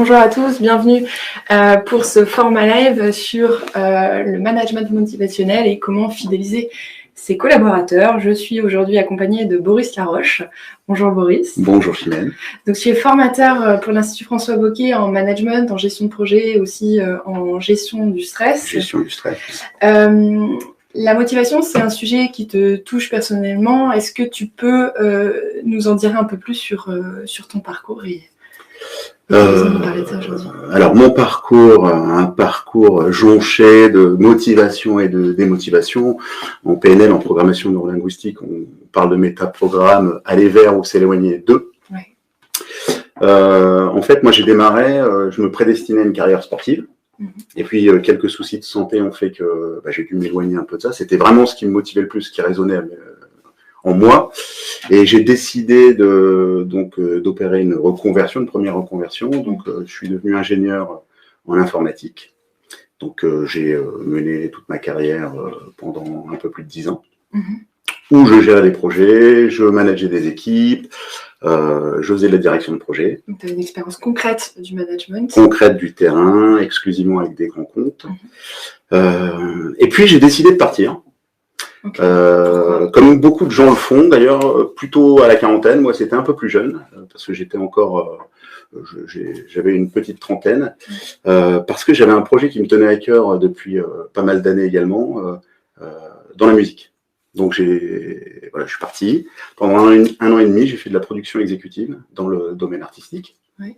Bonjour à tous, bienvenue pour ce format live sur le management motivationnel et comment fidéliser ses collaborateurs. Je suis aujourd'hui accompagnée de Boris Laroche. Bonjour Boris. Bonjour Chimène. Donc, tu es formateur pour l'Institut François Bocquet en management, en gestion de projet et aussi en gestion du stress. Gestion du stress. La motivation, c'est un sujet qui te touche personnellement. Est-ce que tu peux nous en dire un peu plus sur ton parcours et parler de ça aujourd'hui. Alors mon parcours, un parcours jonché de motivation et de démotivation. En PNL, en programmation neurolinguistique, on parle de métaprogramme aller vers ou s'éloigner d'eux. Ouais. En fait, moi j'ai démarré, je me prédestinais à une carrière sportive. Et puis quelques soucis de santé ont fait que j'ai dû m'éloigner un peu de ça. C'était vraiment ce qui me motivait le plus, ce qui résonnait en moi. Et j'ai décidé d'opérer une reconversion, une première reconversion. Donc je suis devenu ingénieur en informatique. Donc j'ai mené toute ma carrière pendant un peu plus de 10 ans. Où je gérais des projets, je manageais des équipes, je faisais de la direction de projet. Donc, tu as une expérience concrète du management. Concrète du terrain, exclusivement avec des grands comptes. Et puis, j'ai décidé de partir. Okay. Comme beaucoup de gens le font, d'ailleurs, plutôt à la quarantaine. Moi, c'était un peu plus jeune, parce que j'étais encore... j'avais une petite trentaine, parce que j'avais un projet qui me tenait à cœur depuis pas mal d'années également, dans la musique. Donc je suis parti. Pendant un an et demi, j'ai fait de la production exécutive dans le domaine artistique. Oui.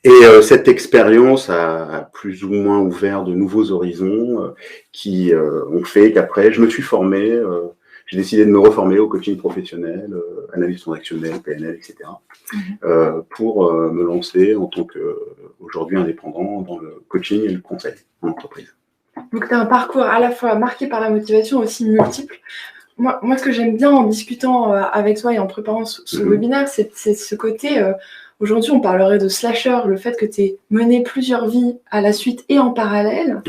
Et cette expérience a plus ou moins ouvert de nouveaux horizons qui ont fait qu'après, je me suis formé. J'ai décidé de me reformer au coaching professionnel, analyse transactionnelle, PNL, etc. Pour me lancer en tant qu'aujourd'hui indépendant dans le coaching et le conseil en entreprise. Donc, tu as un parcours à la fois marqué par la motivation, aussi multiple. Moi, ce que j'aime bien en discutant avec toi et en préparant ce webinaire, c'est ce côté, aujourd'hui, on parlerait de slasher, le fait que tu aies mené plusieurs vies à la suite et en parallèle,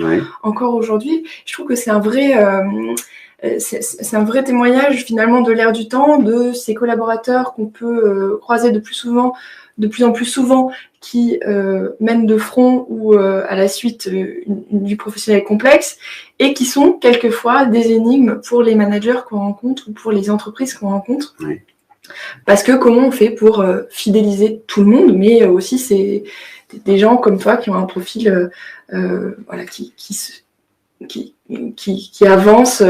encore aujourd'hui. Je trouve que c'est un vrai témoignage, finalement, de l'ère du temps, de ces collaborateurs qu'on peut croiser de plus en plus souvent, qui mènent de front ou à la suite une vie professionnelle complexe et qui sont quelquefois des énigmes pour les managers qu'on rencontre ou pour les entreprises qu'on rencontre. Oui. Parce que comment on fait pour fidéliser tout le monde, mais aussi c'est des gens comme toi qui ont un profil qui avancent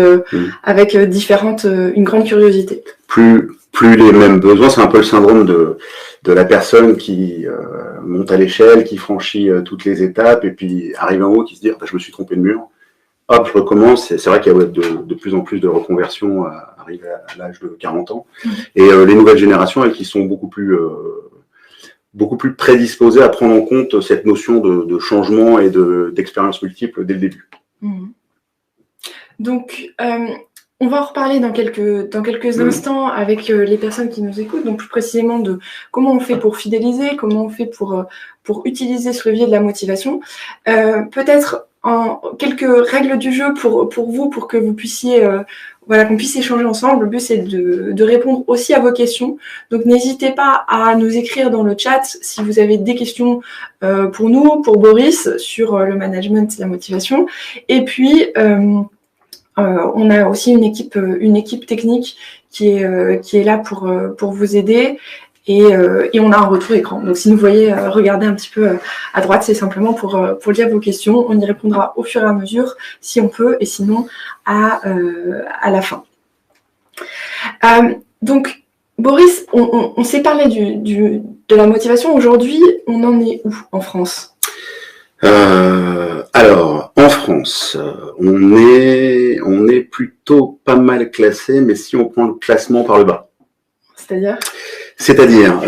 avec une grande curiosité. Plus les mêmes besoins, c'est un peu le syndrome de la personne qui monte à l'échelle, qui franchit toutes les étapes, et puis arrive en haut, qui se dit je me suis trompé de mur, hop, je recommence. Et c'est vrai qu'il y a de plus en plus de reconversions arrivées à l'âge de 40 ans. Et les nouvelles générations, elles qui sont beaucoup plus prédisposées à prendre en compte cette notion de changement et d'expérience multiple dès le début. Donc, on va en reparler dans quelques instants avec les personnes qui nous écoutent, donc plus précisément de comment on fait pour fidéliser, comment on fait pour utiliser ce levier de la motivation. Peut-être en quelques règles du jeu pour vous, pour que vous puissiez, qu'on puisse échanger ensemble. Le but, c'est de répondre aussi à vos questions. Donc, n'hésitez pas à nous écrire dans le chat si vous avez des questions pour nous, pour Boris, sur le management et la motivation. Et puis, on a aussi une équipe technique qui est là pour vous aider et on a un retour écran. Donc si vous voyez regardez un petit peu à droite, c'est simplement pour lire vos questions. On y répondra au fur et à mesure si on peut et sinon à la fin. Donc Boris, on s'est parlé de la motivation. Aujourd'hui, on en est où en France ? Alors, en France, on est plutôt pas mal classé, mais si on prend le classement par le bas. C'est-à-dire,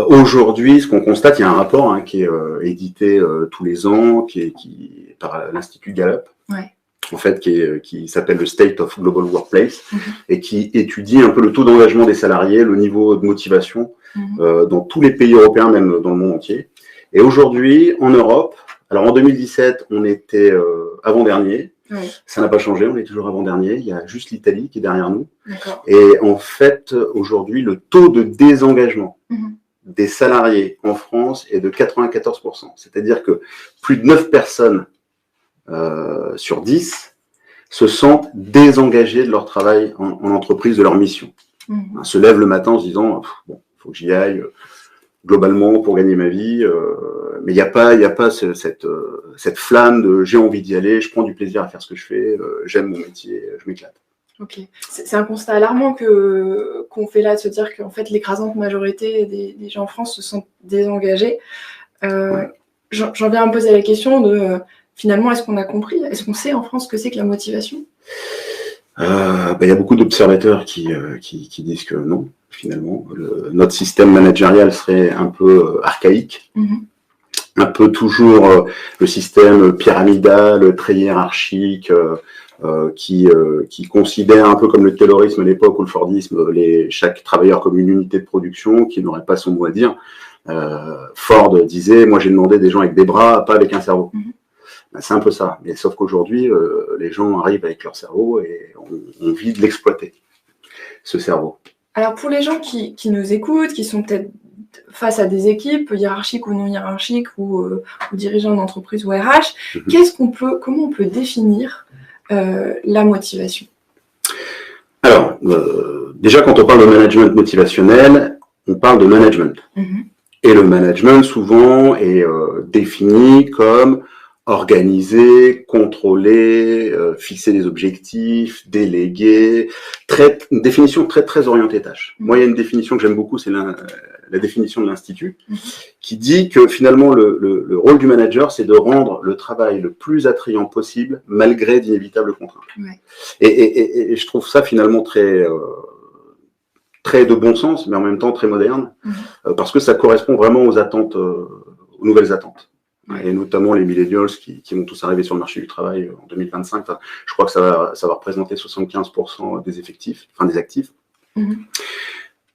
aujourd'hui, ce qu'on constate, il y a un rapport qui est édité tous les ans, qui est par l'Institut Gallup, en fait, qui s'appelle le State of Global Workplace, et qui étudie un peu le taux d'engagement des salariés, le niveau de motivation dans tous les pays européens, même dans le monde entier. Et aujourd'hui, en Europe, alors en 2017, on était avant-dernier. Ça n'a pas changé, on est toujours avant-dernier. Il y a juste l'Italie qui est derrière nous. Et en fait, aujourd'hui, le taux de désengagement des salariés en France est de 94%. C'est-à-dire que plus de 9 personnes sur 10 se sentent désengagés de leur travail en entreprise, de leur mission. Se lèvent le matin en se disant bon, faut que j'y aille globalement pour gagner ma vie, mais il n'y a pas cette flamme de j'ai envie d'y aller, je prends du plaisir à faire ce que je fais, j'aime mon métier, je m'éclate. Ok, c'est un constat alarmant qu'on fait là, de se dire qu'en fait l'écrasante majorité des gens en France se sentent désengagés. J'en viens à me poser la question de finalement, est-ce qu'on a compris, est-ce qu'on sait en France ce que c'est que la motivation? Y a beaucoup d'observateurs qui disent que non, finalement. Notre système managérial serait un peu archaïque, un peu toujours le système pyramidal, très hiérarchique, qui considère un peu comme le taylorisme à l'époque ou le fordisme, chaque travailleur comme une unité de production qui n'aurait pas son mot à dire. Ford disait, moi j'ai demandé des gens avec des bras, pas avec un cerveau. C'est un peu ça, mais sauf qu'aujourd'hui, les gens arrivent avec leur cerveau et on vit de l'exploiter, ce cerveau. Alors pour les gens qui nous écoutent, qui sont peut-être face à des équipes hiérarchiques ou non hiérarchiques ou dirigeants d'entreprise ou RH, comment on peut définir la motivation? Alors, déjà quand on parle de management motivationnel, on parle de management. Et le management souvent est défini comme organiser, contrôler, fixer des objectifs, déléguer, une définition très orientée tâche. Moi, il y a une définition que j'aime beaucoup, c'est la définition de l'Institut, qui dit que finalement le rôle du manager, c'est de rendre le travail le plus attrayant possible, malgré d'inévitables contraintes. Et je trouve ça finalement très de bon sens, mais en même temps très moderne, parce que ça correspond vraiment aux attentes, aux nouvelles attentes. Et notamment les millennials qui vont tous arriver sur le marché du travail en 2025. Je crois que ça va représenter 75% des effectifs, des actifs.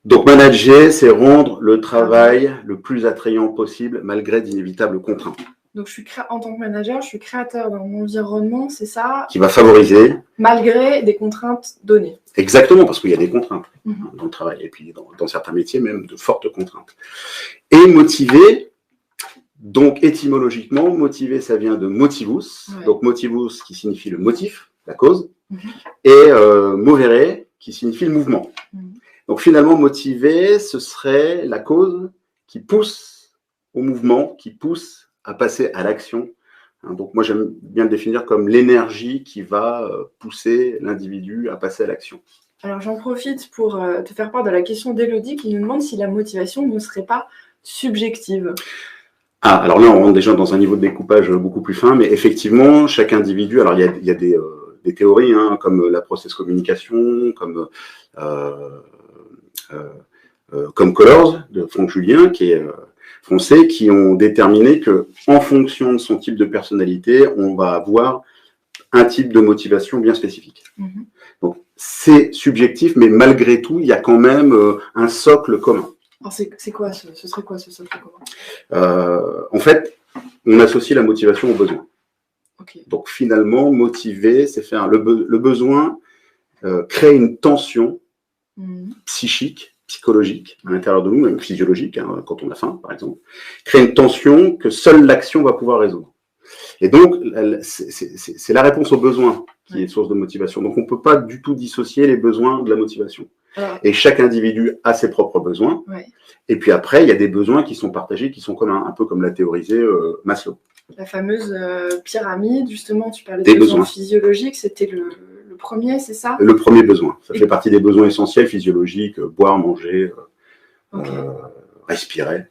Donc manager, c'est rendre le travail le plus attrayant possible malgré d'inévitables contraintes. Donc en tant que manager, je suis créateur d'un environnement, c'est ça? Qui va favoriser. Malgré des contraintes données. Exactement, parce qu'il y a des contraintes dans le travail, et puis dans certains métiers même de fortes contraintes. Et motiver. Donc, étymologiquement, motiver, ça vient de motivus. Donc, motivus qui signifie le motif, la cause, et movere qui signifie le mouvement. Donc, finalement, motiver, ce serait la cause qui pousse au mouvement, qui pousse à passer à l'action. Donc, moi, j'aime bien le définir comme l'énergie qui va pousser l'individu à passer à l'action. Alors, j'en profite pour te faire part de la question d'Élodie qui nous demande si la motivation ne serait pas subjective. Alors là, on rentre déjà dans un niveau de découpage beaucoup plus fin, mais effectivement, chaque individu, alors il y a des théories, comme la process communication, comme Colors, de Franck Julien, qui est français, qui ont déterminé que, en fonction de son type de personnalité, on va avoir un type de motivation bien spécifique. Donc, c'est subjectif, mais malgré tout, il y a quand même un socle commun. Alors, c'est quoi ce serait quoi ce socle commun? En fait, on associe la motivation au besoin. Donc finalement, motiver, c'est faire le besoin crée une tension psychique, psychologique à l'intérieur de nous, même physiologique, quand on a faim, par exemple, crée une tension que seule l'action va pouvoir résoudre. Et donc, c'est la réponse aux besoins qui est source de motivation. Donc, on ne peut pas du tout dissocier les besoins de la motivation. Et chaque individu a ses propres besoins. Et puis après, il y a des besoins qui sont partagés, qui sont communs, un peu comme l'a théorisé Maslow. La fameuse pyramide, justement, tu parlais des besoins physiologiques, c'était le premier, c'est ça? Le premier besoin. Ça fait partie des besoins essentiels physiologiques, boire, manger, respirer.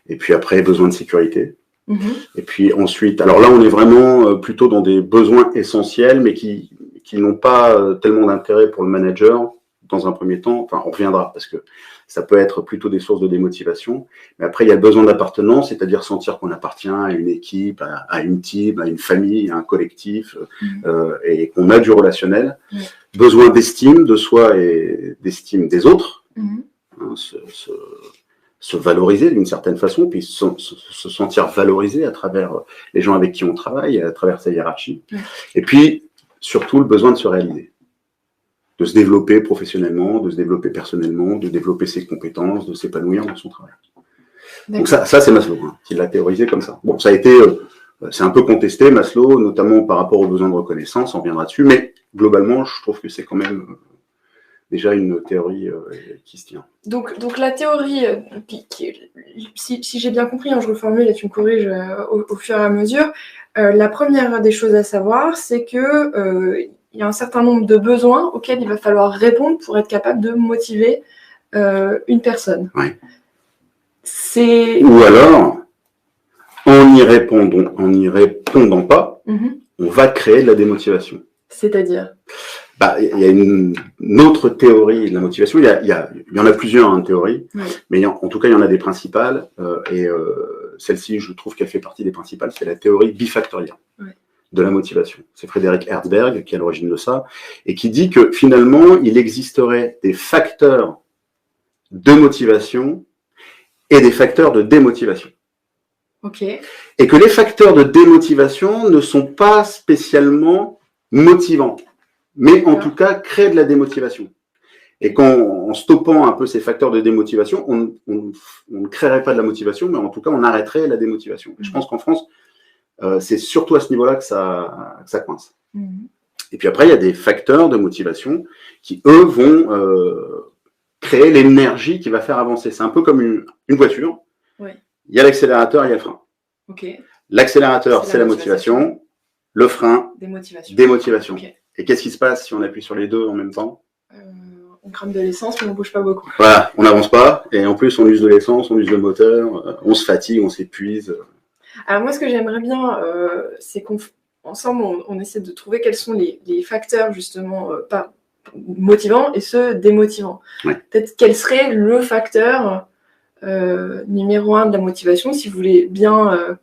Et puis après, besoin de sécurité. Et puis ensuite, alors là, on est vraiment plutôt dans des besoins essentiels, mais qui n'ont pas tellement d'intérêt pour le manager dans un premier temps. Enfin, on reviendra, parce que ça peut être plutôt des sources de démotivation. Mais après, il y a le besoin d'appartenance, c'est-à-dire sentir qu'on appartient à une équipe, à une team, à une famille, à un collectif, et qu'on a du relationnel. Besoin d'estime de soi et d'estime des autres. Se valoriser d'une certaine façon, puis se sentir valorisé à travers les gens avec qui on travaille, à travers sa hiérarchie. Et puis, surtout, le besoin de se réaliser. de se développer professionnellement, de se développer personnellement, de développer ses compétences, de s'épanouir dans son travail. Donc ça c'est Maslow, hein, qui l'a théorisé comme ça. Bon, ça a été, c'est un peu contesté, Maslow, notamment par rapport aux besoins de reconnaissance, on reviendra dessus, mais globalement, je trouve que c'est quand même déjà une théorie qui se tient. Donc la théorie, si j'ai bien compris, hein, je reformule et tu me corriges au fur et à mesure, la première des choses à savoir, c'est que il y a un certain nombre de besoins auxquels il va falloir répondre pour être capable de motiver une personne. Ouais. Ou alors, en n'y répondant pas, on va créer de la démotivation. C'est-à-dire ? Il y a une autre théorie de la motivation. Il y en a plusieurs théories, mais en tout cas, il y en a des principales. Celle-ci, je trouve qu'elle fait partie des principales. C'est la théorie bifactorielle de la motivation. C'est Frédéric Herzberg qui est à l'origine de ça, et qui dit que finalement, il existerait des facteurs de motivation et des facteurs de démotivation. Okay. Et que les facteurs de démotivation ne sont pas spécialement motivants, mais en tout cas créent de la démotivation. Et qu'en stoppant un peu ces facteurs de démotivation, on ne créerait pas de la motivation, mais en tout cas on arrêterait la démotivation. Et je pense qu'en France, c'est surtout à ce niveau-là que ça coince. Et puis après, il y a des facteurs de motivation qui, eux, vont créer l'énergie qui va faire avancer. C'est un peu comme une voiture. Ouais. Il y a l'accélérateur, il y a le frein. Okay. L'accélérateur, c'est la motivation. Le frein, démotivation. Okay. Et qu'est-ce qui se passe si on appuie sur les deux en même temps ? On crame de l'essence, mais on ne bouge pas beaucoup. Voilà, on n'avance pas. Et en plus, on use de l'essence, on use le moteur, on se fatigue, on s'épuise. Alors moi, ce que j'aimerais bien, c'est qu'ensemble, on essaie de trouver quels sont les facteurs, justement, pas motivants et ceux démotivants. Ouais. Peut-être quel serait le facteur numéro 1 de la motivation, si vous voulez bien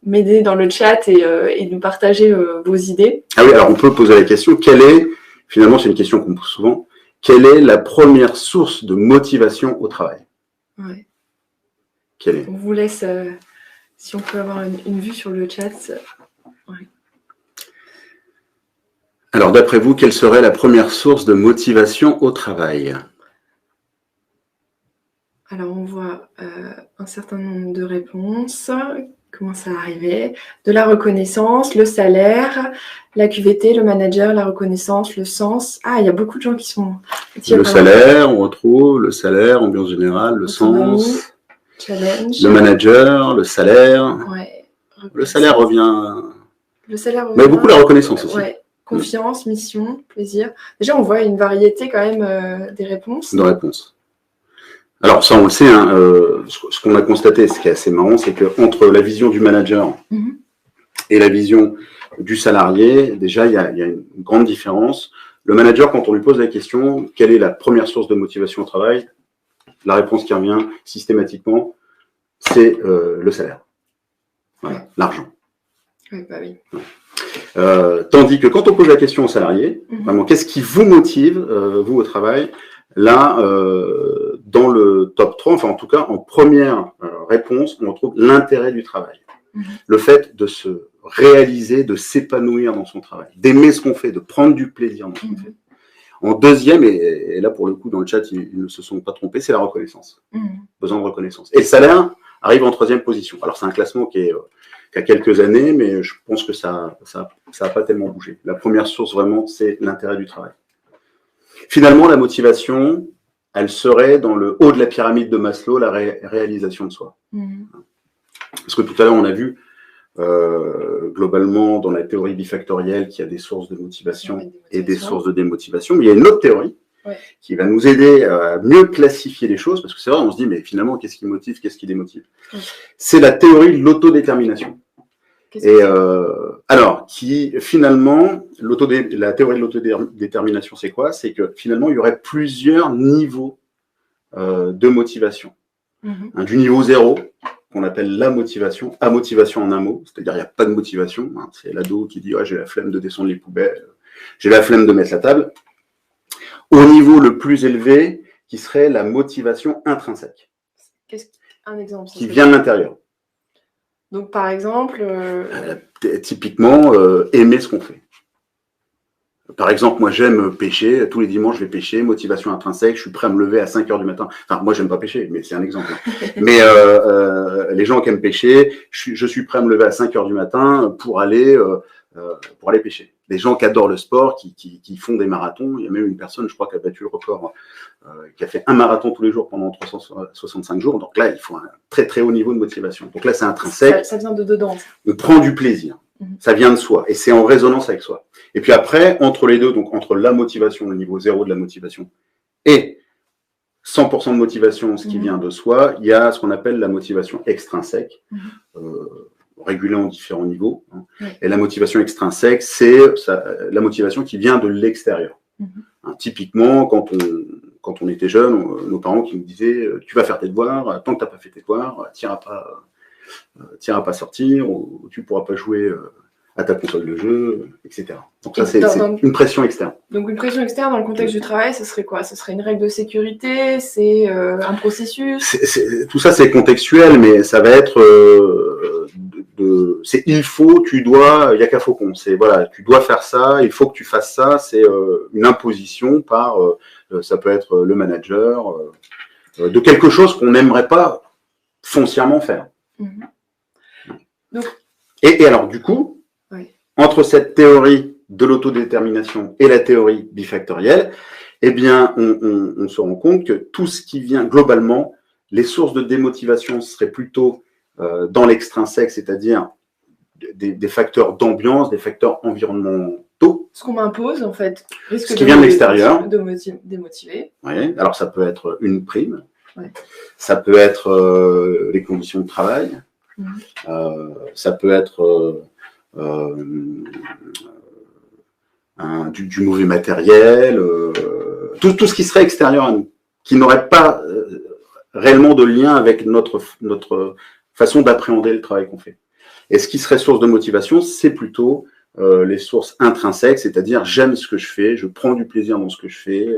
m'aider dans le chat et nous partager vos idées. Ah oui, alors on peut poser la question, finalement c'est une question qu'on pose souvent, quelle est la première source de motivation au travail ? Ouais. Quelle est ? On vous laisse, si on peut avoir une vue sur le chat. Ouais. Alors d'après vous, quelle serait la première source de motivation au travail ? Alors on voit un certain nombre de réponses. Commence à arriver, de la reconnaissance, le salaire, la QVT, le manager, la reconnaissance, le sens. Ah, il y a beaucoup de gens qui sont... Le salaire, on retrouve le salaire, ambiance générale, le sens, challenge, le manager, le salaire. Ouais. Le salaire revient... Le salaire revient... Mais beaucoup la reconnaissance aussi. Ouais. Confiance, mission, plaisir. Déjà, on voit une variété quand même des réponses. De réponses. Alors ça, on le sait, ce qu'on a constaté, ce qui est assez marrant, c'est qu'entre la vision du manager et la vision du salarié, déjà, il y a une grande différence. Le manager, quand on lui pose la question, quelle est la première source de motivation au travail ? La réponse qui revient systématiquement, c'est le salaire. Voilà, l'argent. Oui, bah oui. Tandis que quand on pose la question au salarié, vraiment, qu'est-ce qui vous motive, vous, au travail ? Là, dans le top 3, enfin en tout cas, en première réponse, on retrouve l'intérêt du travail. Le fait de se réaliser, de s'épanouir dans son travail, d'aimer ce qu'on fait, de prendre du plaisir dans ce qu'on fait. En deuxième, et là pour le coup dans le chat, ils ne se sont pas trompés, c'est la reconnaissance. Besoin de reconnaissance. Et le salaire arrive en troisième position. Alors c'est un classement qui a quelques années, mais je pense que ça a pas tellement bougé. La première source vraiment, c'est l'intérêt du travail. Finalement, la motivation, elle serait dans le haut de la pyramide de Maslow, la réalisation de soi. Parce que tout à l'heure, on a vu, globalement, dans la théorie bifactorielle, qu'il y a des sources de motivation et des sources de démotivation. Mais il y a une autre théorie qui va nous aider à mieux classifier les choses, parce que c'est vrai, on se dit, mais finalement, qu'est-ce qui motive, qu'est-ce qui démotive ? C'est la théorie de l'autodétermination. Et alors, qui finalement, la théorie de l'autodétermination, c'est quoi ? C'est que finalement, il y aurait plusieurs niveaux de motivation. Du niveau 0, qu'on appelle la motivation, amotivation en un mot, c'est-à-dire il n'y a pas de motivation. C'est l'ado qui dit j'ai la flemme de descendre les poubelles, j'ai la flemme de mettre la table. Au niveau le plus élevé, qui serait la motivation intrinsèque. Un exemple. Qui vient de l'intérieur. Donc, par exemple... typiquement, aimer ce qu'on fait. Par exemple, moi, j'aime pêcher. Tous les dimanches, je vais pêcher. Motivation intrinsèque. Je suis prêt à me lever à 5 heures du matin. Enfin, moi, j'aime pas pêcher, mais c'est un exemple. Mais les gens qui aiment pêcher, je suis prêt à me lever à 5 heures du matin pour aller pêcher. Les gens qui adorent le sport, qui font des marathons. Il y a même une personne, je crois, qui a battu le record, qui a fait un marathon tous les jours pendant 365 jours. Donc là, il faut un très, très haut niveau de motivation. Donc là, c'est intrinsèque. Ça vient de dedans. On prend du plaisir. Ça vient de soi et c'est en résonance avec soi. Et puis après, entre les deux, donc entre la motivation, le niveau 0 de la motivation, et 100% de motivation, ce qui vient de soi, il y a ce qu'on appelle la motivation extrinsèque, régulée en différents niveaux. Et la motivation extrinsèque, c'est la motivation qui vient de l'extérieur. Typiquement, quand on était jeune, nos parents qui nous disaient « tu vas faire tes devoirs, tant que tu n'as pas fait tes devoirs, tu n'iras pas sortir, ou tu ne pourras pas jouer à ta console de jeu, etc. » Donc ça, c'est une pression externe. Donc une pression externe dans le contexte du travail, ce serait quoi? Ce serait une règle de sécurité? C'est un processus? Tout ça, c'est contextuel, mais ça va être c'est il faut, tu dois, il n'y a qu'à faucon. C'est voilà, tu dois faire ça, il faut que tu fasses ça. C'est une imposition par, ça peut être le manager, de quelque chose qu'on n'aimerait pas foncièrement faire. Donc, et alors, du coup, entre cette théorie de l'autodétermination et la théorie bifactorielle, eh bien, on se rend compte que tout ce qui vient globalement, les sources de démotivation seraient plutôt dans l'extrinsèque, c'est-à-dire des facteurs d'ambiance, des facteurs environnementaux. Ce qu'on m'impose, en fait, risque ce qui vient de l'extérieur. De démotiver. Oui, alors ça peut être une prime, ça peut être les conditions de travail, ça peut être du mauvais matériel, tout ce qui serait extérieur à nous, qui n'aurait pas réellement de lien avec notre façon d'appréhender le travail qu'on fait. Et ce qui serait source de motivation, c'est plutôt les sources intrinsèques, c'est-à-dire j'aime ce que je fais, je prends du plaisir dans ce que je fais,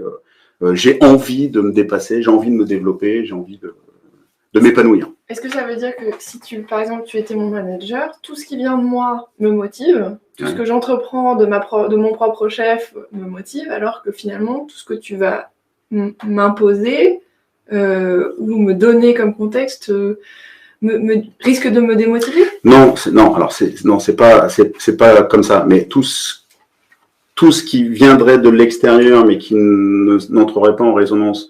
j'ai envie de me dépasser, j'ai envie de me développer, j'ai envie de m'épanouir. Est-ce que ça veut dire que si par exemple, tu étais mon manager, tout ce qui vient de moi me motive, tout ce que j'entreprends de mon propre chef me motive, alors que finalement, tout ce que tu vas m'imposer ou me donner comme contexte risque de me démotiver? Non, c'est pas comme ça. Mais tout ce qui viendrait de l'extérieur, mais qui n'entrerait pas en résonance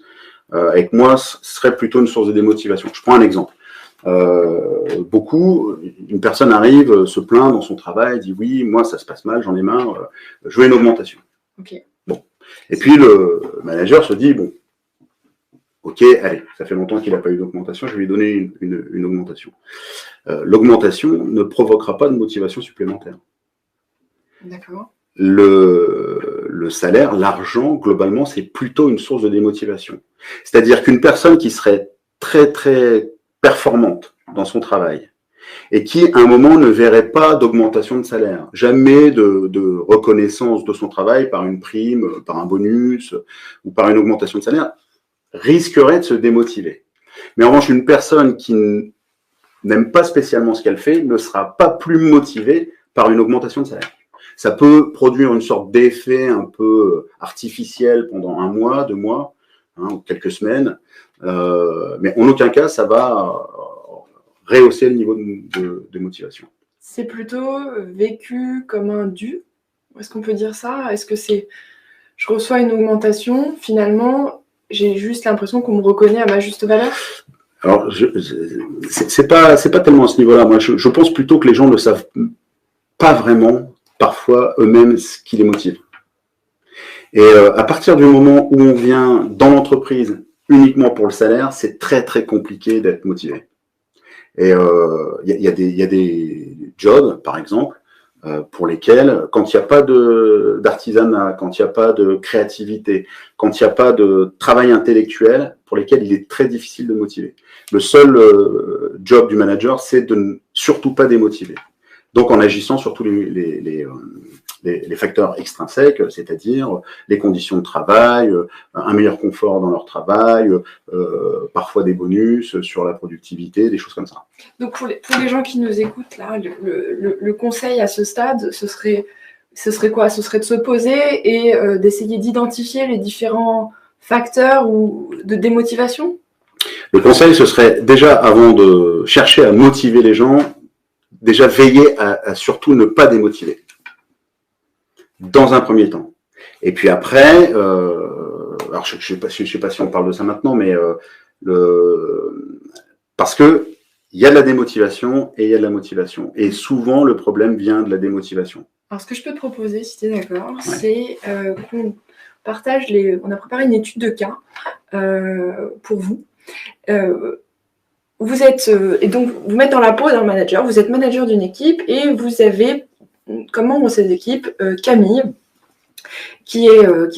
avec moi, serait plutôt une source de démotivation. Je prends un exemple. Une personne arrive, se plaint dans son travail, dit oui, moi ça se passe mal, j'en ai marre, je veux une augmentation. Bon. Et puis le manager se dit bon, ok, allez, ça fait longtemps qu'il n'a pas eu d'augmentation, je vais lui donner une augmentation. L'augmentation ne provoquera pas de motivation supplémentaire. D'accord. Le salaire, l'argent, globalement, c'est plutôt une source de démotivation. C'est-à-dire qu'une personne qui serait très, très performante dans son travail et qui, à un moment, ne verrait pas d'augmentation de salaire, jamais de reconnaissance de son travail par une prime, par un bonus ou par une augmentation de salaire, risquerait de se démotiver. Mais en revanche, une personne qui n'aime pas spécialement ce qu'elle fait ne sera pas plus motivée par une augmentation de salaire. Ça peut produire une sorte d'effet un peu artificiel pendant 1 mois, 2 mois, ou quelques semaines, mais en aucun cas ça va rehausser le niveau de motivation. C'est plutôt vécu comme un dû? Est-ce qu'on peut dire ça? Est-ce que c'est je reçois une augmentation, finalement j'ai juste l'impression qu'on me reconnaît à ma juste valeur? Alors, c'est pas tellement à ce niveau-là. Moi, je pense plutôt que les gens ne savent pas vraiment, parfois, eux-mêmes, ce qui les motive. Et à partir du moment où on vient dans l'entreprise uniquement pour le salaire, c'est très, très compliqué d'être motivé. Et il y a des jobs, par exemple, pour lesquels, quand il n'y a pas d'artisanat, quand il n'y a pas de créativité, quand il n'y a pas de travail intellectuel, pour lesquels il est très difficile de motiver. Le seul job du manager, c'est de ne surtout pas démotiver. Donc en agissant sur tous les facteurs extrinsèques, c'est-à-dire les conditions de travail, un meilleur confort dans leur travail, parfois des bonus sur la productivité, des choses comme ça. Donc pour les gens qui nous écoutent, là, le conseil à ce stade, ce serait ce serait quoi? Ce serait de se poser et d'essayer d'identifier les différents facteurs ou de démotivation? Le conseil, ce serait déjà, avant de chercher à motiver les gens, déjà veiller à surtout ne pas démotiver, dans un premier temps. Et puis après, alors je ne sais pas si on parle de ça maintenant, mais parce que il y a de la démotivation et il y a de la motivation. Et souvent, le problème vient de la démotivation. Alors, ce que je peux te proposer, si tu es d'accord, c'est qu'on partage on a préparé une étude de cas pour vous. Vous êtes, et donc, vous mettez dans la peau d'un manager, vous êtes manager d'une équipe et vous avez, comme membre de cette équipe, Camille, qui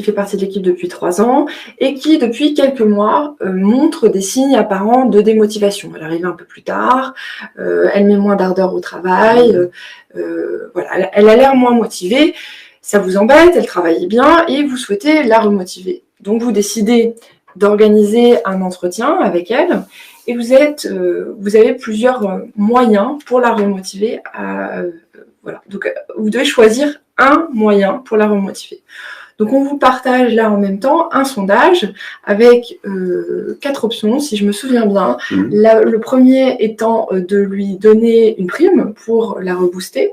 fait partie de l'équipe depuis 3 ans et qui, depuis quelques mois, montre des signes apparents de démotivation. Elle arrive un peu plus tard, elle met moins d'ardeur au travail, voilà, elle a l'air moins motivée, ça vous embête, elle travaille bien et vous souhaitez la remotiver. Donc vous décidez d'organiser un entretien avec elle et vous avez plusieurs moyens pour la remotiver. Voilà. Donc vous devez choisir un moyen pour la remotiver. Donc on vous partage là en même temps un sondage avec 4 options, si je me souviens bien. Le premier étant de lui donner une prime pour la rebooster.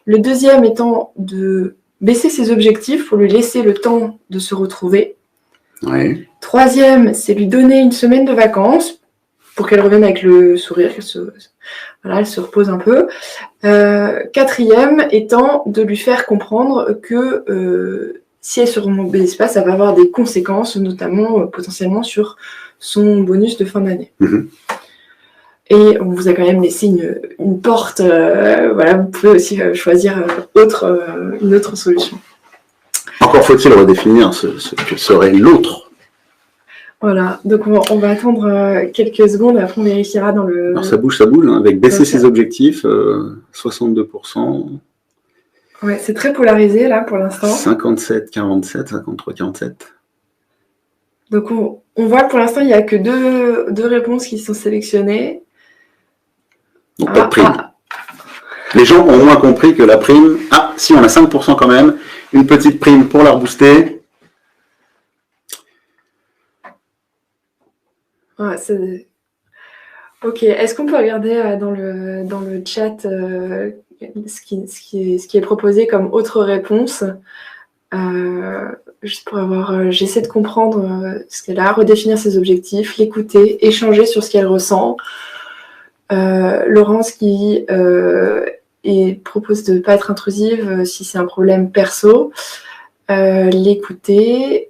Le deuxième étant de baisser ses objectifs pour lui laisser le temps de se retrouver. Ouais. Troisième, c'est lui donner une semaine de vacances pour qu'elle revienne avec le sourire, elle se repose un peu. Quatrième étant de lui faire comprendre que si elle se remobilise pas, ça va avoir des conséquences, notamment potentiellement sur son bonus de fin d'année. Et on vous a quand même laissé une porte. Voilà, vous pouvez aussi choisir une autre solution. Encore faut-il redéfinir ce que serait l'autre. Voilà, donc on va attendre quelques secondes, après on vérifiera dans le... Alors ça bouge, hein, avec baisser ses objectifs, 62%. Ouais, c'est très polarisé là pour l'instant. 57-47, 53-47. Donc on voit que pour l'instant il n'y a que deux réponses qui sont sélectionnées. Donc pas de prime. Les gens ont au moins compris que la prime... Ah, si, on a 5% quand même. Une petite prime pour la rebooster. Ouais, ok, est-ce qu'on peut regarder dans le chat ce qui est proposé comme autre réponse juste pour avoir... j'essaie de comprendre ce qu'elle a, redéfinir ses objectifs, l'écouter, échanger sur ce qu'elle ressent. Laurence qui propose de ne pas être intrusive si c'est un problème perso. L'écouter,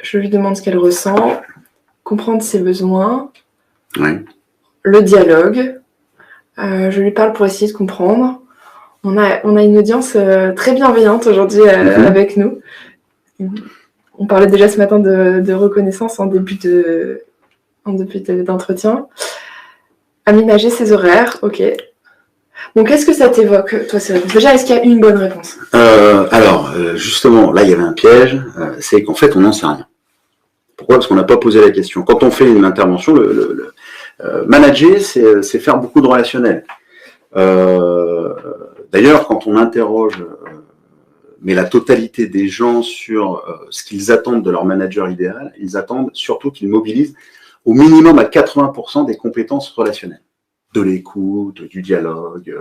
je lui demande ce qu'elle ressent, comprendre ses besoins, le dialogue, je lui parle pour essayer de comprendre. On a une audience très bienveillante aujourd'hui avec nous. On parlait déjà ce matin de reconnaissance en début d'entretien. Aménager ses horaires, ok. Donc, qu'est-ce que ça t'évoque, toi, ces réponses? Déjà, est-ce qu'il y a une bonne réponse? Alors, justement, là, il y avait un piège, c'est qu'en fait, on n'en sait rien. Pourquoi? Parce qu'on n'a pas posé la question. Quand on fait une intervention, manager, c'est faire beaucoup de relationnel. D'ailleurs, quand on interroge mais la totalité des gens sur ce qu'ils attendent de leur manager idéal, ils attendent surtout qu'ils mobilisent au minimum à 80% des compétences relationnelles, de l'écoute, du dialogue,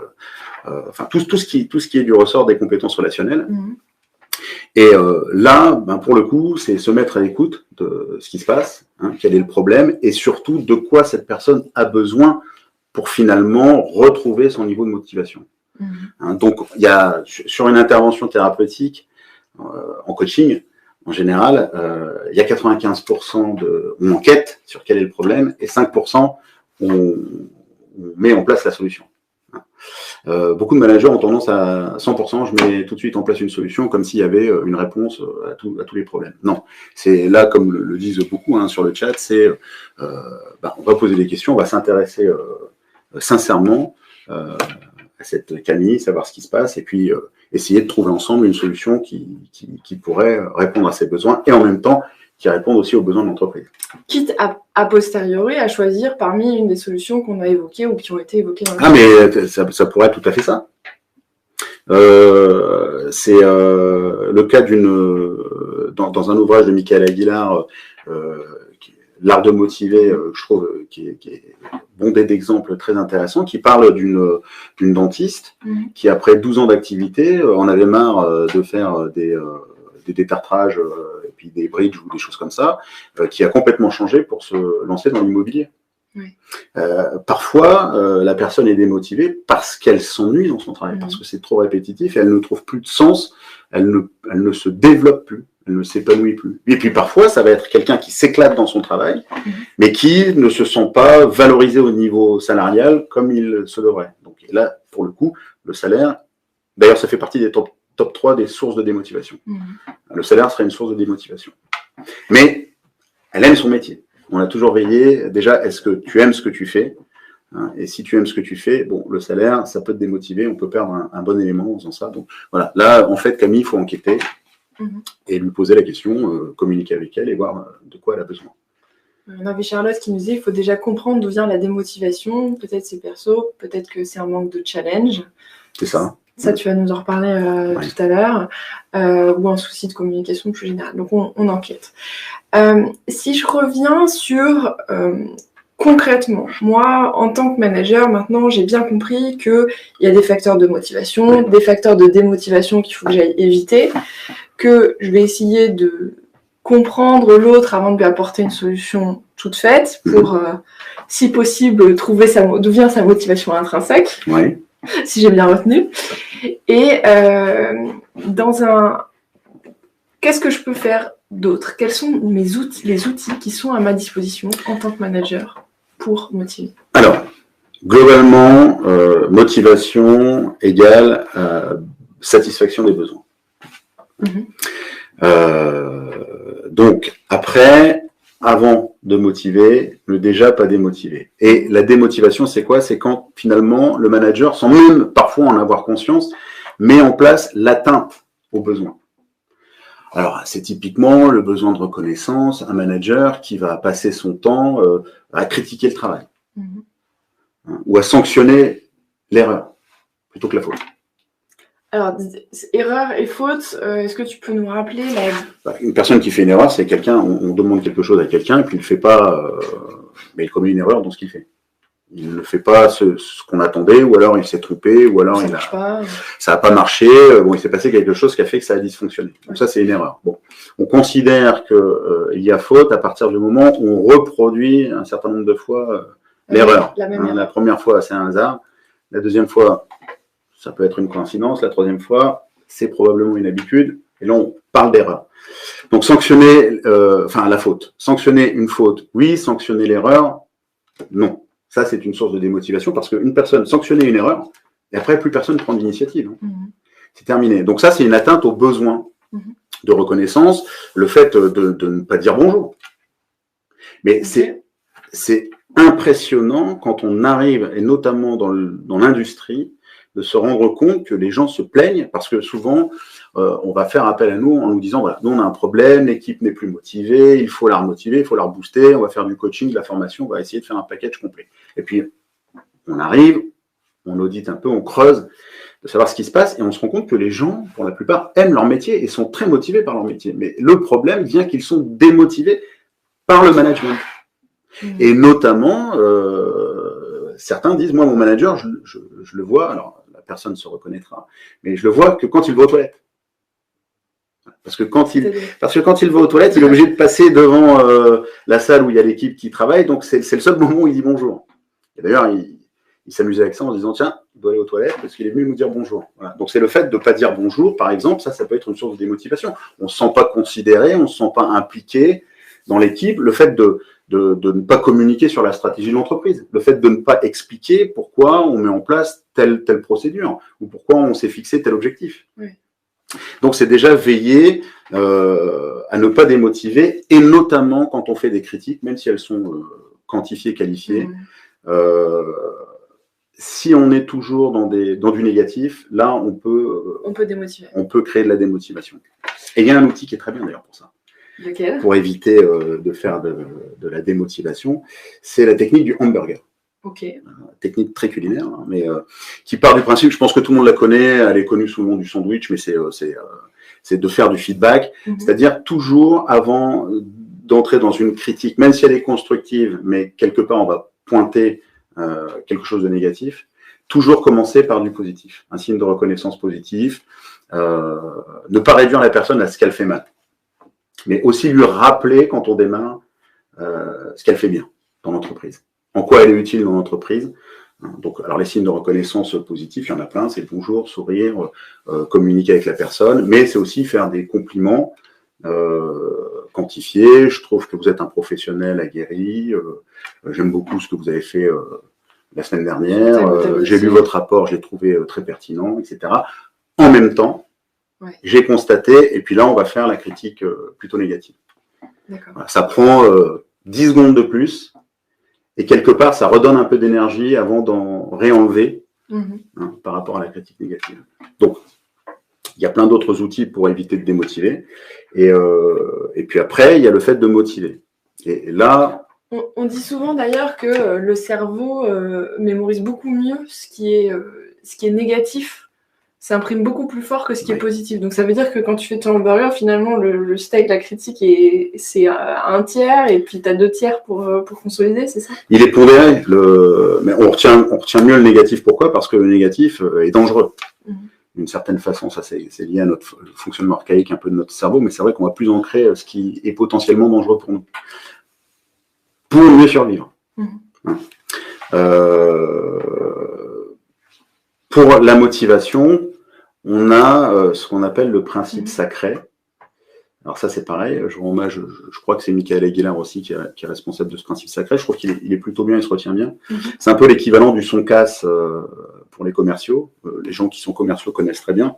enfin tout ce qui est du ressort des compétences relationnelles. Et là, pour le coup, c'est se mettre à l'écoute de ce qui se passe, quel est le problème, et surtout de quoi cette personne a besoin pour finalement retrouver son niveau de motivation. Donc, il y a sur une intervention thérapeutique en coaching, en général, il y a 95% on enquête sur quel est le problème et 5% on met en place la solution. Beaucoup de managers ont tendance à 100%, je mets tout de suite en place une solution comme s'il y avait une réponse à tous les problèmes. Non, c'est là, comme le disent beaucoup sur le chat, c'est on va poser des questions, on va s'intéresser sincèrement à cette Camille, savoir ce qui se passe, et puis essayer de trouver ensemble une solution qui pourrait répondre à ses besoins, et en même temps, qui répondent aussi aux besoins de l'entreprise. Quitte a posteriori à choisir parmi une des solutions qu'on a évoquées ou qui ont été évoquées dans le mais ça pourrait être tout à fait ça. C'est le cas dans un ouvrage de Michael Aguilar, L'art de motiver, je trouve, qui est bondé d'exemples très intéressants, qui parle d'une dentiste qui, après 12 ans d'activité, en avait marre de faire des détartrages et puis des bridges ou des choses comme ça, qui a complètement changé pour se lancer dans l'immobilier. Oui. Parfois, la personne est démotivée parce qu'elle s'ennuie dans son travail, parce que c'est trop répétitif et elle ne trouve plus de sens, elle ne se développe plus, elle ne s'épanouit plus. Et puis parfois, ça va être quelqu'un qui s'éclate dans son travail, mais qui ne se sent pas valorisé au niveau salarial comme il se devrait. Donc là, pour le coup, le salaire, d'ailleurs, ça fait partie des top 3 des sources de démotivation. Le salaire serait une source de démotivation. Mais elle aime son métier. On a toujours veillé, déjà, est-ce que tu aimes ce que tu fais? Et si tu aimes ce que tu fais, bon, le salaire, ça peut te démotiver, on peut perdre un bon élément en faisant ça. Donc voilà, là, en fait, Camille, il faut enquêter et lui poser la question, communiquer avec elle et voir de quoi elle a besoin. On avait Charlotte qui nous disait qu'il faut déjà comprendre d'où vient la démotivation. Peut-être c'est perso, peut-être que c'est un manque de challenge. C'est ça. Ça, tu vas nous en reparler tout à l'heure, ou un souci de communication plus général. Donc, on enquête. Si je reviens sur concrètement, moi, en tant que manager, maintenant, j'ai bien compris qu'il y a des facteurs de motivation, des facteurs de démotivation qu'il faut que j'aille éviter, que je vais essayer de comprendre l'autre avant de lui apporter une solution toute faite pour, si possible, trouver d'où vient sa motivation intrinsèque. Oui. Si j'ai bien retenu. Et qu'est-ce que je peux faire d'autre? Quels sont les outils qui sont à ma disposition en tant que manager pour motiver? Alors, globalement, motivation égale satisfaction des besoins. Donc, après, avant de motiver, ne déjà pas démotiver. Et la démotivation, c'est quoi? C'est quand finalement le manager, sans même parfois en avoir conscience, met en place l'atteinte aux besoins. Alors, c'est typiquement le besoin de reconnaissance, un manager qui va passer son temps à critiquer le travail, ou à sanctionner l'erreur, plutôt que la faute. Alors, erreur et faute, est-ce que tu peux nous rappeler Une personne qui fait une erreur, c'est quelqu'un, on demande quelque chose à quelqu'un, et puis il ne fait pas, mais il commet une erreur dans ce qu'il fait. Il ne fait pas ce qu'on attendait, ou alors il s'est trompé, ou alors ça n'a pas marché, bon, il s'est passé quelque chose qui a fait que ça a dysfonctionné. Donc ça, c'est une erreur. Bon, on considère qu'il y a faute à partir du moment où on reproduit un certain nombre de fois l'erreur. La première fois, c'est un hasard. La deuxième fois, ça peut être une coïncidence. La troisième fois, c'est probablement une habitude. Et là, on parle d'erreur. Donc, sanctionner, la faute. Sanctionner une faute, oui. Sanctionner l'erreur, non. Ça, c'est une source de démotivation parce qu'une personne sanctionner une erreur, et après, plus personne ne prend d'initiative. C'est terminé. Donc, ça, c'est une atteinte aux besoins de reconnaissance. Le fait de ne pas dire bonjour. Mais c'est impressionnant quand on arrive, et notamment dans l'industrie, de se rendre compte que les gens se plaignent parce que souvent, on va faire appel à nous en nous disant, voilà, nous on a un problème, l'équipe n'est plus motivée, il faut la remotiver, il faut la rebooster, on va faire du coaching, de la formation, on va essayer de faire un package complet. Et puis, on arrive, on audite un peu, on creuse, de savoir ce qui se passe, et on se rend compte que les gens, pour la plupart, aiment leur métier et sont très motivés par leur métier. Mais le problème vient qu'ils sont démotivés par le management. Et notamment, certains disent, moi, mon manager, je le vois, alors la personne se reconnaîtra, mais je le vois que quand il va aux toilettes. Parce que quand il va aux toilettes, il est obligé de passer devant la salle où il y a l'équipe qui travaille, donc c'est le seul moment où il dit bonjour. Et d'ailleurs, il s'amusait avec ça en disant, tiens, il doit aller aux toilettes parce qu'il est venu nous dire bonjour. Voilà. Donc c'est le fait de ne pas dire bonjour, par exemple, ça peut être une source de démotivation. On ne se sent pas considéré, on ne se sent pas impliqué dans l'équipe, le fait de ne pas communiquer sur la stratégie de l'entreprise, le fait de ne pas expliquer pourquoi on met en place telle procédure ou pourquoi on s'est fixé tel objectif. Oui. Donc c'est déjà veiller à ne pas démotiver, et notamment quand on fait des critiques, même si elles sont quantifiées, qualifiées, si on est toujours dans du négatif, là on peut démotiver. On peut créer de la démotivation. Et il y a un outil qui est très bien d'ailleurs pour ça. Lequel ? Pour éviter de faire de la démotivation, c'est la technique du hamburger. Ok. Technique très culinaire, hein, mais qui part du principe, je pense que tout le monde la connaît, elle est connue sous le nom du sandwich, mais c'est de faire du feedback, c'est-à-dire toujours avant d'entrer dans une critique, même si elle est constructive, mais quelque part on va pointer quelque chose de négatif, toujours commencer par du positif, un signe de reconnaissance positif, ne pas réduire la personne à ce qu'elle fait mal, mais aussi lui rappeler quand on démarre ce qu'elle fait bien dans l'entreprise, en quoi elle est utile dans l'entreprise. Donc, alors les signes de reconnaissance positifs, il y en a plein, c'est le bonjour, sourire, communiquer avec la personne, mais c'est aussi faire des compliments quantifiés. Je trouve que vous êtes un professionnel aguerri, j'aime beaucoup ce que vous avez fait la semaine dernière, j'ai lu votre rapport, je l'ai trouvé très pertinent, etc. En même temps, j'ai constaté, et puis là on va faire la critique plutôt négative. Voilà, ça prend 10 secondes de plus, et quelque part, ça redonne un peu d'énergie avant d'en réenlever par rapport à la critique négative. Donc, il y a plein d'autres outils pour éviter de démotiver. Et puis après, il y a le fait de motiver. Et là... On dit souvent d'ailleurs que le cerveau mémorise beaucoup mieux ce qui est négatif. Ça imprime beaucoup plus fort que ce qui est positif. Donc ça veut dire que quand tu fais ton hamburger, finalement, le steak, la critique, c'est un tiers, et puis tu as 2 tiers pour consolider, c'est ça? Il est pondéré, mais on retient mieux le négatif. Pourquoi? Parce que le négatif est dangereux. D'une certaine façon, ça c'est lié à notre fonctionnement archaïque un peu de notre cerveau, mais c'est vrai qu'on va plus ancrer ce qui est potentiellement dangereux pour nous. Pour mieux survivre. Pour la motivation, on a ce qu'on appelle le principe sacré. Alors ça, c'est pareil. Je rends hommage, je crois que c'est Michael Aguilar aussi qui est responsable de ce principe sacré. Je trouve qu'il est plutôt bien, il se retient bien. C'est un peu l'équivalent du son casse pour les commerciaux. Les gens qui sont commerciaux connaissent très bien.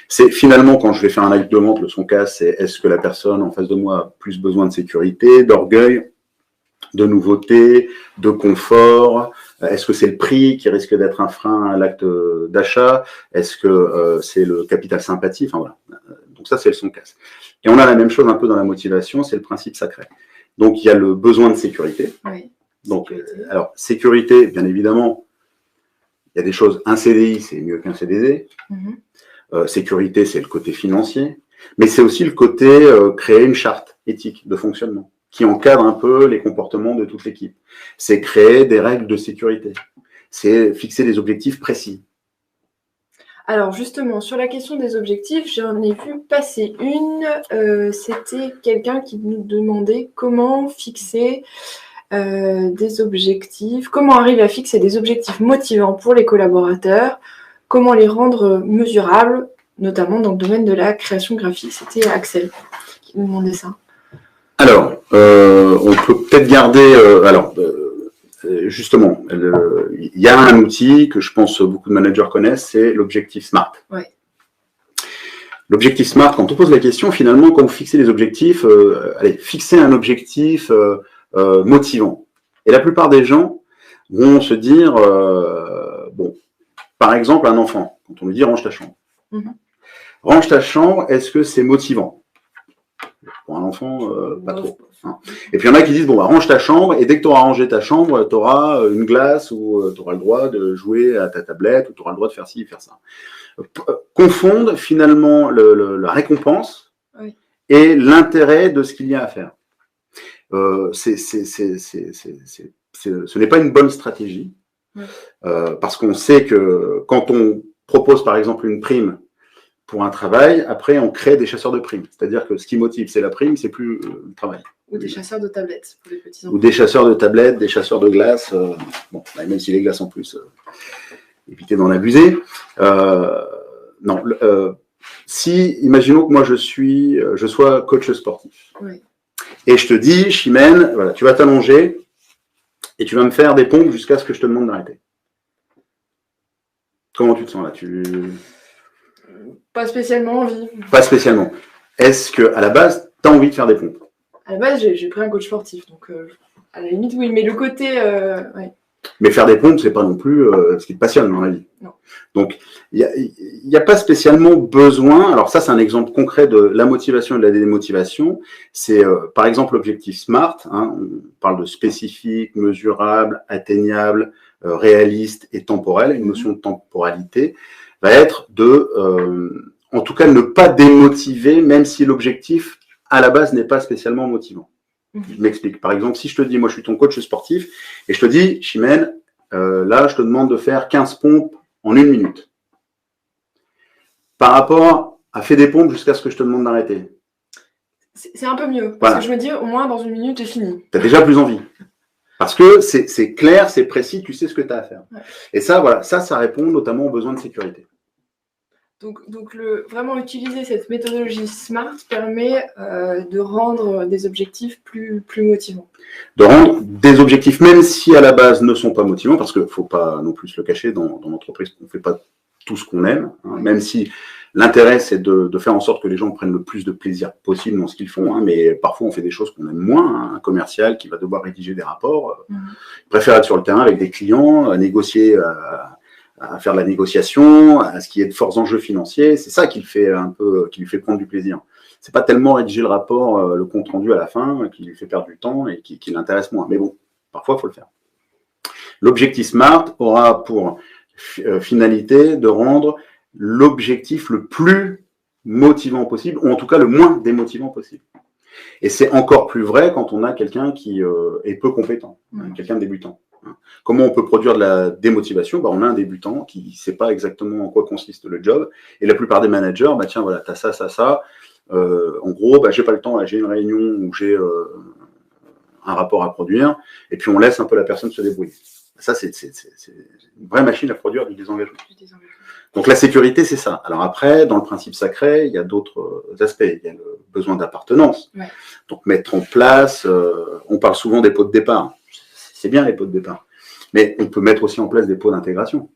C'est finalement, quand je vais faire un acte de vente, le son casse, c'est est-ce que la personne en face de moi a plus besoin de sécurité, d'orgueil, de nouveauté, de confort? Est-ce que c'est le prix qui risque d'être un frein à l'acte d'achat? Est-ce que c'est le capital sympathie? Enfin voilà. Donc ça, c'est le son casse. Et on a la même chose un peu dans la motivation, c'est le principe sacré. Donc il y a le besoin de sécurité. Oui. Donc, alors, sécurité, bien évidemment, il y a des choses, un CDI, c'est mieux qu'un CDD. Sécurité, c'est le côté financier. Mais c'est aussi le côté créer une charte éthique de fonctionnement qui encadre un peu les comportements de toute l'équipe. C'est créer des règles de sécurité. C'est fixer des objectifs précis. Alors justement, sur la question des objectifs, j'en ai vu passer une. C'était quelqu'un qui nous demandait comment fixer des objectifs, comment arriver à fixer des objectifs motivants pour les collaborateurs, comment les rendre mesurables, notamment dans le domaine de la création graphique. C'était Axel qui nous demandait ça. Alors, on peut peut-être garder... justement, il y a un outil que je pense beaucoup de managers connaissent, c'est l'objectif SMART. Ouais. L'objectif SMART, quand on pose la question, finalement, quand vous fixez les objectifs, fixez un objectif motivant. Et la plupart des gens vont se dire, bon, par exemple, un enfant, quand on lui dit range ta chambre. Range ta chambre, est-ce que c'est motivant? Pour un enfant, pas trop. Hein. Et puis il y en a qui disent, bon, bah, range ta chambre, et dès que tu auras rangé ta chambre, tu auras une glace, ou tu auras le droit de jouer à ta tablette, ou tu auras le droit de faire ci, faire ça. Confondent finalement la récompense et l'intérêt de ce qu'il y a à faire. Ce n'est pas une bonne stratégie, parce qu'on sait que quand on propose par exemple une prime pour un travail, après on crée des chasseurs de primes. C'est-à-dire que ce qui motive, c'est la prime, c'est plus le travail. Ou des chasseurs de tablettes pour les petits enfants. Ou des chasseurs de tablettes, des chasseurs de glace. Bon, même si les glaces en plus, évitez d'en abuser. Non. Si, imaginons que moi je sois coach sportif. Oui. Et je te dis, Chimène, voilà, tu vas t'allonger et tu vas me faire des pompes jusqu'à ce que je te demande d'arrêter. Comment tu te sens là? Pas spécialement envie. Pas spécialement. Est-ce qu'à la base, tu as envie de faire des pompes? À la base, j'ai pris un coach sportif, donc à la limite, oui, mais le côté... ouais. Mais faire des pompes, c'est pas non plus ce qui te passionne dans la vie. Non. Donc, il n'y a pas spécialement besoin. Alors ça, c'est un exemple concret de la motivation et de la démotivation. C'est par exemple l'objectif SMART. Hein, on parle de spécifique, mesurable, atteignable, réaliste et temporel. Une notion de temporalité va être de, en tout cas, ne pas démotiver, même si l'objectif à la base n'est pas spécialement motivant. Je m'explique. Par exemple, si je te dis, moi je suis ton coach sportif, et je te dis, Chimène, là je te demande de faire 15 pompes en 1 minute. Par rapport à faire des pompes jusqu'à ce que je te demande d'arrêter. C'est un peu mieux, parce que je me dis, au moins dans 1 minute, j'ai fini. Tu as déjà plus envie. Parce que c'est clair, c'est précis, tu sais ce que tu as à faire. Ouais. Et ça, voilà, ça répond notamment aux besoins de sécurité. Donc vraiment utiliser cette méthodologie SMART permet de rendre des objectifs plus motivants. De rendre des objectifs, même si à la base ne sont pas motivants, parce qu'il ne faut pas non plus se le cacher, dans l'entreprise, on ne fait pas tout ce qu'on aime, hein, oui. Même si l'intérêt c'est de faire en sorte que les gens prennent le plus de plaisir possible dans ce qu'ils font, hein, mais parfois on fait des choses qu'on aime moins, hein, un commercial qui va devoir rédiger des rapports, préfère être sur le terrain avec des clients, négocier... à faire de la négociation, à ce qui est de forts enjeux financiers, c'est ça qui lui fait prendre du plaisir. C'est pas tellement rédiger le rapport, le compte rendu à la fin, qui lui fait perdre du temps et qui l'intéresse moins. Mais bon, parfois il faut le faire. L'objectif SMART aura pour finalité de rendre l'objectif le plus motivant possible, ou en tout cas le moins démotivant possible. Et c'est encore plus vrai quand on a quelqu'un qui est peu compétent, quelqu'un de débutant. Comment on peut produire de la démotivation? On a un débutant qui ne sait pas exactement en quoi consiste le job. Et la plupart des managers, tiens, voilà, tu as ça. En gros, j'ai pas le temps, là, j'ai une réunion où j'ai un rapport à produire. Et puis, on laisse un peu la personne se débrouiller. Ça, c'est une vraie machine à produire du désengagement. Donc, la sécurité, c'est ça. Alors après, dans le principe sacré, il y a d'autres aspects. Il y a le besoin d'appartenance. Ouais. Donc, mettre en place, on parle souvent des pots de départ. C'est bien les pots de départ. Mais on peut mettre aussi en place des pots d'intégration.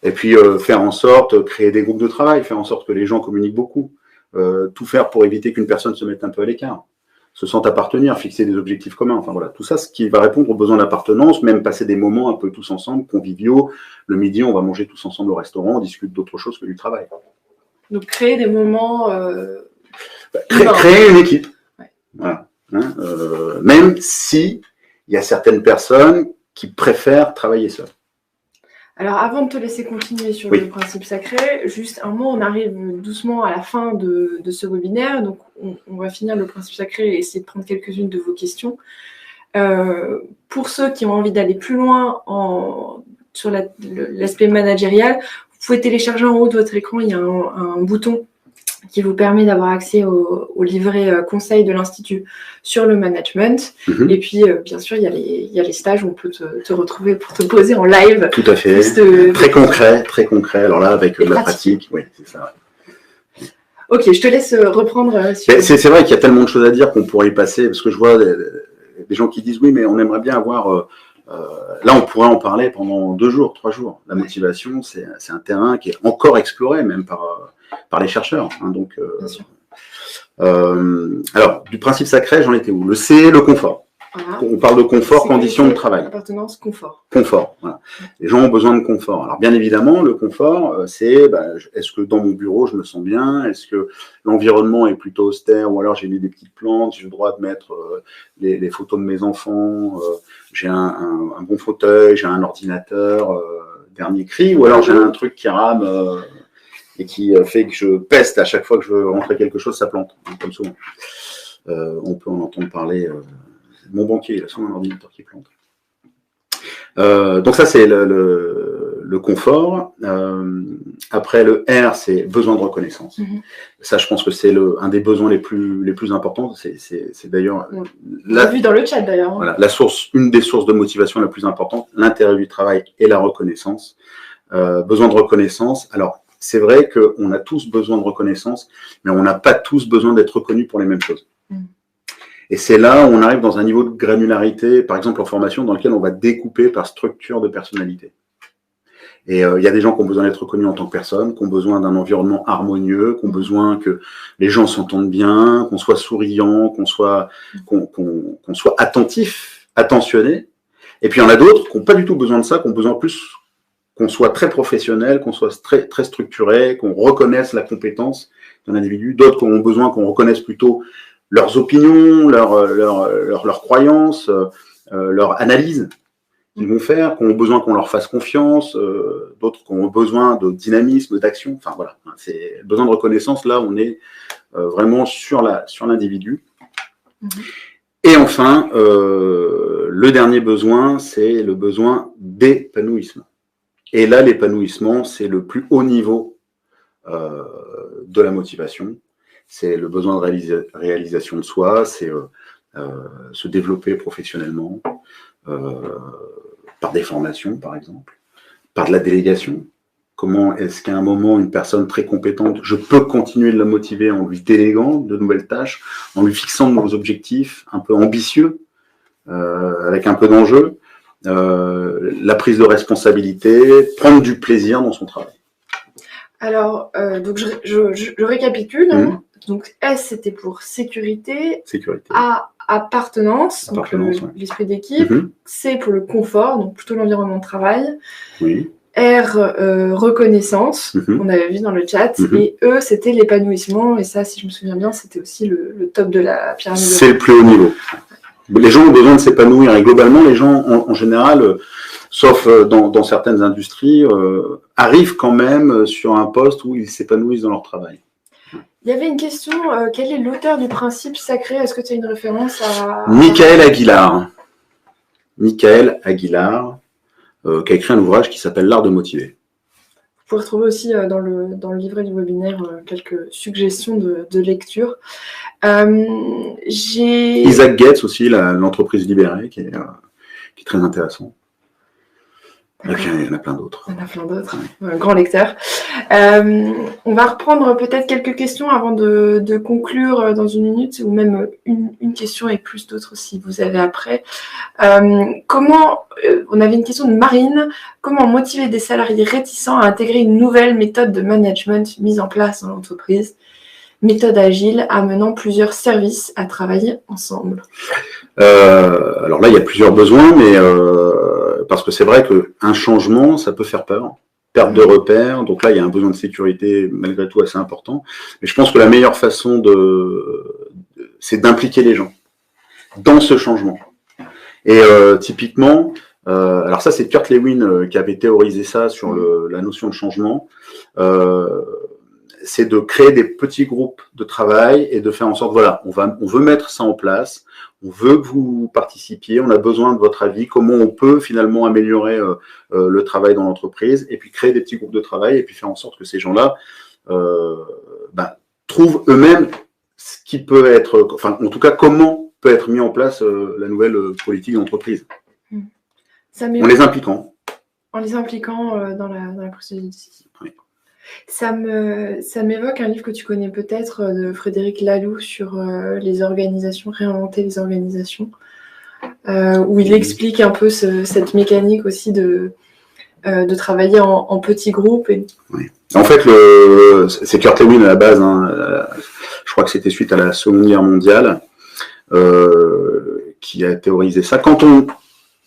Et puis, faire en sorte, créer des groupes de travail, faire en sorte que les gens communiquent beaucoup. Tout faire pour éviter qu'une personne se mette un peu à l'écart. Se sente appartenir, fixer des objectifs communs. Enfin voilà, tout ça, ce qui va répondre aux besoins d'appartenance, même passer des moments un peu tous ensemble, conviviaux. Le midi, on va manger tous ensemble au restaurant, on discute d'autre chose que du travail. Donc, créer des moments... créer une équipe. Ouais. Voilà. Hein, même si... il y a certaines personnes qui préfèrent travailler seules. Alors, avant de te laisser continuer sur le principe sacré, juste un mot, on arrive doucement à la fin de ce webinaire. Donc, on va finir le principe sacré et essayer de prendre quelques-unes de vos questions. Pour ceux qui ont envie d'aller plus loin sur l'aspect managérial, vous pouvez télécharger en haut de votre écran, il y a un bouton qui vous permet d'avoir accès au livret conseil de l'Institut sur le management. Et puis, bien sûr, il y a les stages où on peut te retrouver pour te poser en live. Tout à fait. Très concret. Alors là, avec la pratique, oui, c'est ça. Ok, je te laisse reprendre. C'est vrai qu'il y a tellement de choses à dire qu'on pourrait y passer, parce que je vois des gens qui disent, oui, mais on aimerait bien avoir... là, on pourrait en parler pendant 2 jours, 3 jours. La motivation, c'est un terrain qui est encore exploré, même par les chercheurs. Hein, donc, alors, du principe sacré, j'en étais où? Le C, le confort. Voilà. On parle de confort, conditions de travail. Appartenance, confort. Confort, voilà. Les gens ont besoin de confort. Alors, bien évidemment, le confort, c'est est-ce que dans mon bureau, je me sens bien? Est-ce que l'environnement est plutôt austère? Ou alors, j'ai mis des petites plantes, j'ai le droit de mettre les photos de mes enfants, j'ai un bon fauteuil, j'ai un ordinateur, dernier cri, ou alors j'ai un truc qui rame... et qui fait que je peste à chaque fois que je veux rentrer quelque chose, ça plante, comme souvent. On peut en entendre parler. Mon banquier, il a souvent un ordinateur qui plante. Donc ça, c'est le confort. Après, le R, c'est besoin de reconnaissance. Ça, je pense que c'est un des besoins les plus importants. C'est d'ailleurs... On l'a vu dans le chat, d'ailleurs. Voilà, une des sources de motivation la plus importante, l'intérêt du travail et la reconnaissance. Besoin de reconnaissance. Alors, c'est vrai qu'on a tous besoin de reconnaissance, mais on n'a pas tous besoin d'être reconnus pour les mêmes choses. Et c'est là où on arrive dans un niveau de granularité, par exemple en formation, dans lequel on va découper par structure de personnalité. Et il y a des gens qui ont besoin d'être reconnus en tant que personne, qui ont besoin d'un environnement harmonieux, qui ont besoin que les gens s'entendent bien, qu'on soit souriant, qu'on soit attentif, attentionné. Et puis il y en a d'autres qui n'ont pas du tout besoin de ça, qui ont besoin plus qu'on soit très professionnel, qu'on soit très, très structuré, qu'on reconnaisse la compétence d'un individu. D'autres qui ont besoin qu'on reconnaisse plutôt leurs opinions, leurs croyances, leur analyse qu'ils vont faire, qui ont besoin qu'on leur fasse confiance, d'autres qui ont besoin de dynamisme, d'action. Enfin voilà, c'est besoin de reconnaissance. Là, on est vraiment sur l'individu. Et enfin, le dernier besoin, c'est le besoin d'épanouissement. Et là, l'épanouissement, c'est le plus haut niveau de la motivation. C'est le besoin de réalisation de soi, c'est se développer professionnellement, par des formations, par exemple, par de la délégation. Comment est-ce qu'à un moment, une personne très compétente, je peux continuer de la motiver en lui déléguant de nouvelles tâches, en lui fixant de nouveaux objectifs un peu ambitieux, avec un peu d'enjeu, la prise de responsabilité, prendre du plaisir dans son travail. Alors, donc je récapitule. Donc S, c'était pour sécurité. A, appartenance, donc l'esprit d'équipe. C pour le confort, donc plutôt l'environnement de travail. R, reconnaissance, on avait vu dans le chat. Et E, c'était l'épanouissement. Et ça, si je me souviens bien, c'était aussi le top de la pyramide. C'est le plus haut niveau. Les gens ont besoin de s'épanouir. Et globalement, les gens, en général, sauf dans certaines industries, arrivent quand même sur un poste où ils s'épanouissent dans leur travail. Il y avait une question, quel est l'auteur du principe sacré? Est-ce que tu as une référence à... Michael Aguilar. Michael Aguilar, qui a écrit un ouvrage qui s'appelle L'art de motiver. Vous pouvez retrouver aussi dans le livret du webinaire quelques suggestions de lecture. Isaac Getz aussi, l'entreprise libérée, qui est très intéressant. Il y en a plein d'autres. Il y en a plein d'autres. Ouais. Grand lecteur. On va reprendre peut-être quelques questions avant de conclure dans une minute, ou même une question et plus d'autres si vous avez après. On avait une question de Marine. Comment motiver des salariés réticents à intégrer une nouvelle méthode de management mise en place dans l'entreprise? Méthode agile amenant plusieurs services à travailler ensemble. Alors là, il y a plusieurs besoins, mais parce que c'est vrai qu'un changement, ça peut faire peur. Perte de repères, donc là, il y a un besoin de sécurité malgré tout assez important. Mais je pense que la meilleure façon c'est d'impliquer les gens dans ce changement. Et typiquement, alors ça, c'est Kurt Lewin qui avait théorisé ça sur la notion de changement. C'est de créer des petits groupes de travail et de faire en sorte, voilà, on veut mettre ça en place, on veut que vous participiez, on a besoin de votre avis, comment on peut finalement améliorer le travail dans l'entreprise, et puis créer des petits groupes de travail, et puis faire en sorte que ces gens-là trouvent eux-mêmes ce qui peut être, enfin, en tout cas, comment peut être mis en place la nouvelle politique d'entreprise. En les impliquant. En les impliquant dans la prise de décision. Oui. Ça m'évoque un livre que tu connais peut-être de Frédéric Laloux sur les organisations, réinventer les organisations, où il explique un peu cette mécanique aussi de travailler en petits groupes. Oui. En fait, c'est Kurt Lewin à la base, je crois que c'était suite à la Seconde Guerre mondiale, qui a théorisé ça. Quand on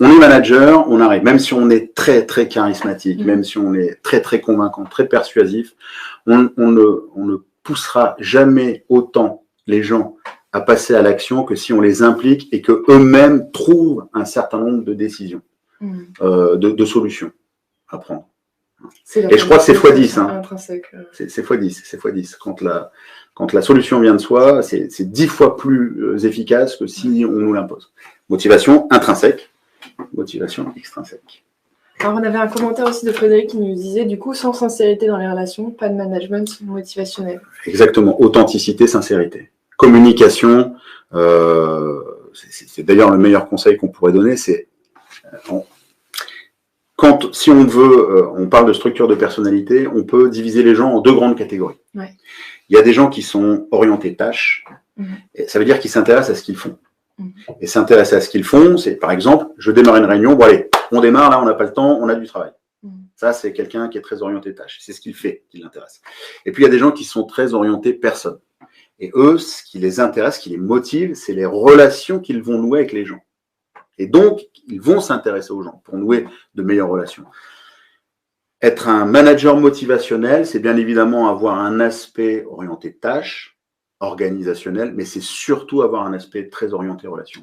est manager, on arrive, même si on est très très charismatique, même si on est très très convaincant, très persuasif, on ne poussera jamais autant les gens à passer à l'action que si on les implique et que eux-mêmes trouvent un certain nombre de décisions, de solutions à prendre. Et je crois que c'est x10. C'est x10. Quand la solution vient de soi, c'est 10 fois plus efficace que si on nous l'impose. Motivation intrinsèque. Motivation extrinsèque. Alors, on avait un commentaire aussi de Frédéric qui nous disait, du coup, sans sincérité dans les relations, pas de management motivationnel. Exactement, authenticité, sincérité. Communication, c'est d'ailleurs le meilleur conseil qu'on pourrait donner, c'est si on veut, on parle de structure de personnalité, on peut diviser les gens en deux grandes catégories. Ouais. Il y a des gens qui sont orientés tâches, et ça veut dire qu'ils s'intéressent à ce qu'ils font. Et s'intéresser à ce qu'ils font, c'est par exemple, je démarre une réunion, bon allez, on démarre, là on n'a pas le temps, on a du travail. Ça, c'est quelqu'un qui est très orienté tâche. C'est ce qu'il fait qui l'intéresse. Et puis il y a des gens qui sont très orientés personne. Et eux, ce qui les intéresse, ce qui les motive, c'est les relations qu'ils vont nouer avec les gens. Et donc, ils vont s'intéresser aux gens pour nouer de meilleures relations. Être un manager motivationnel, c'est bien évidemment avoir un aspect orienté tâche, organisationnel, mais c'est surtout avoir un aspect très orienté relation.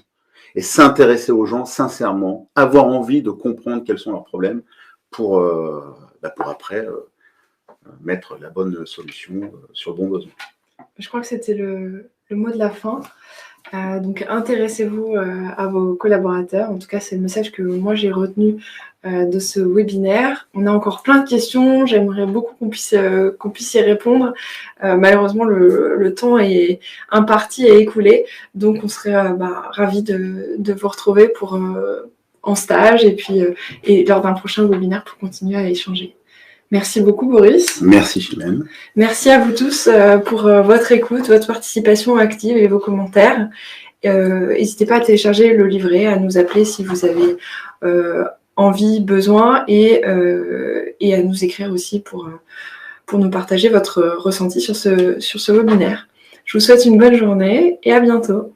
Et s'intéresser aux gens sincèrement, avoir envie de comprendre quels sont leurs problèmes pour après mettre la bonne solution sur le bon besoin. Je crois que c'était le mot de la fin. Donc intéressez-vous à vos collaborateurs. En tout cas, c'est le message que moi j'ai retenu de ce webinaire. On a encore plein de questions. J'aimerais beaucoup qu'on puisse y répondre. Malheureusement, le temps est imparti et écoulé. Donc on serait ravis de vous retrouver en stage et lors d'un prochain webinaire pour continuer à échanger. Merci beaucoup, Boris. Merci, Chimène. Merci à vous tous pour votre écoute, votre participation active et vos commentaires. N'hésitez pas à télécharger le livret, à nous appeler si vous avez envie, besoin et à nous écrire aussi pour nous partager votre ressenti sur ce webinaire. Je vous souhaite une bonne journée et à bientôt.